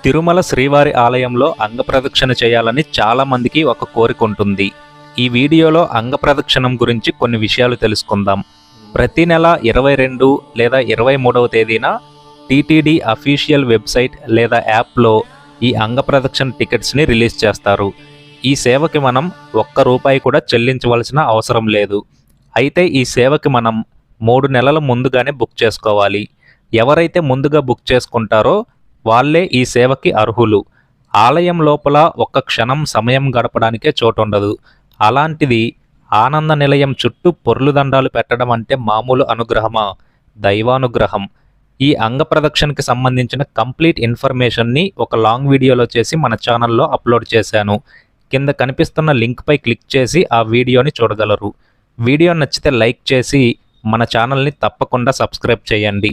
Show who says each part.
Speaker 1: తిరుమల శ్రీవారి ఆలయంలో అంగప్రదక్షిణ చేయాలని చాలామందికి ఒక కోరిక ఉంటుంది. ఈ వీడియోలో అంగప్రదక్షిణం గురించి కొన్ని విషయాలు తెలుసుకుందాం. ప్రతి నెల 22 లేదా 23వ తేదీన టీటీడీ అఫీషియల్ వెబ్సైట్ లేదా యాప్లో ఈ అంగప్రదక్షిణ టికెట్స్ని రిలీజ్ చేస్తారు. ఈ సేవకి మనం ₹1 కూడా చెల్లించవలసిన అవసరం లేదు. అయితే ఈ సేవకి మనం 3 నెలల ముందుగానే బుక్ చేసుకోవాలి. ఎవరైతే ముందుగా బుక్ చేసుకుంటారో వాళ్ళే ఈ సేవకి అర్హులు. ఆలయం లోపల ఒక్క క్షణం సమయం గడపడానికే చోటుండదు. అలాంటిది ఆనంద నిలయం చుట్టూ పొర్లు దండాలు పెట్టడం అంటే మామూలు అనుగ్రహమా? దైవానుగ్రహం. ఈ అంగప్రదక్షిణకి సంబంధించిన కంప్లీట్ ఇన్ఫర్మేషన్ని ఒక లాంగ్ వీడియోలో చేసి మన ఛానల్లో అప్లోడ్ చేశాను. కింద కనిపిస్తున్న లింక్పై క్లిక్ చేసి ఆ వీడియోని చూడగలరు. వీడియో నచ్చితే లైక్ చేసి మన ఛానల్ని తప్పకుండా సబ్స్క్రైబ్ చేయండి.